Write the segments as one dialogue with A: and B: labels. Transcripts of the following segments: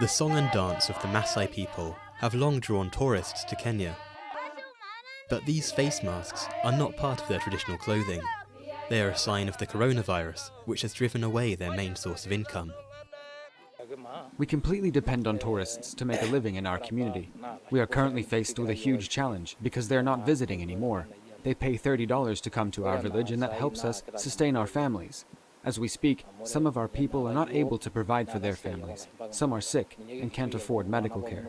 A: The song and dance of the Maasai people have long drawn tourists to Kenya. But these face masks are not part of their traditional clothing. They are a sign of the coronavirus, which has driven away their main source of income.
B: We completely depend on tourists to make a living in our community. We are currently faced with a huge challenge because they're not visiting anymore. They pay $30 to come to our village, and that helps us sustain our families. As we speak, some of our people are not able to provide for their families. Some are sick and can't afford medical care.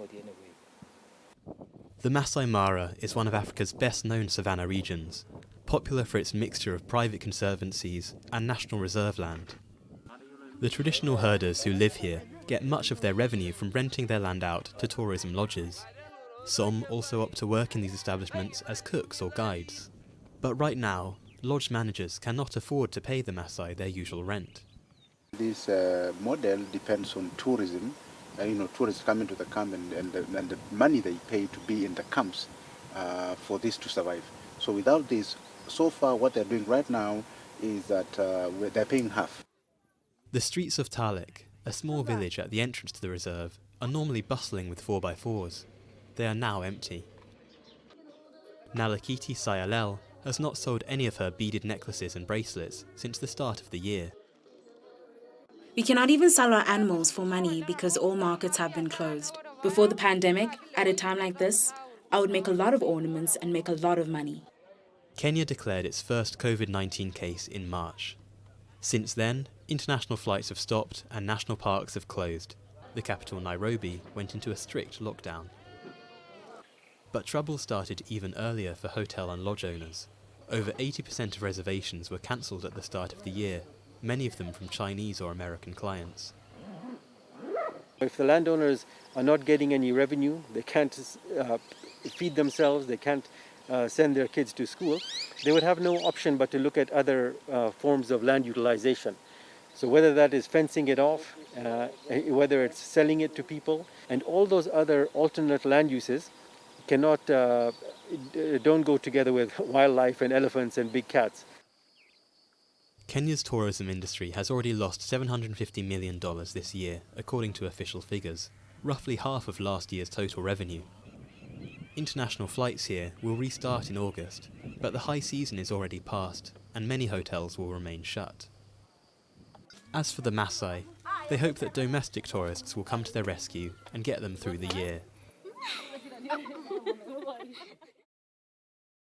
A: The Maasai Mara is one of Africa's best-known savanna regions, popular for its mixture of private conservancies and national reserve land. The traditional herders who live here get much of their revenue from renting their land out to tourism lodges. Some also opt to work in these establishments as cooks or guides. But right now, lodge managers cannot afford to pay the Maasai their usual rent.
C: This model depends on tourism. Tourists come into the camp and the money they pay to be in the camps for this to survive. So without this, so far what they're doing right now is that they're paying half.
A: The streets of Talek, a small village at the entrance to the reserve, are normally bustling with 4x4s. They are now empty. NALOKITI SAYIALEL has not sold any of her beaded necklaces and bracelets since the start of the year.
D: We cannot even sell our animals for money because all markets have been closed. Before the pandemic, at a time like this, I would make a lot of ornaments and make a lot of money.
A: Kenya declared its first COVID-19 case in March. Since then, international flights have stopped and national parks have closed. The capital, Nairobi, went into a strict lockdown. But trouble started even earlier for hotel and lodge owners. Over 80% of reservations were cancelled at the start of the year, many of them from Chinese or American clients.
E: If the landowners are not getting any revenue, they can't feed themselves, they can't send their kids to school, they would have no option but to look at other forms of land utilization. So whether that is fencing it off, whether it's selling it to people, and all those other alternate land uses don't go together with wildlife and elephants and big cats.
A: Kenya's tourism industry has already lost $750 million this year, according to official figures, roughly half of last year's total revenue. International flights here will restart in August, but the high season is already past, and many hotels will remain shut. As for the Maasai, they hope that domestic tourists will come to their rescue and get them through the year.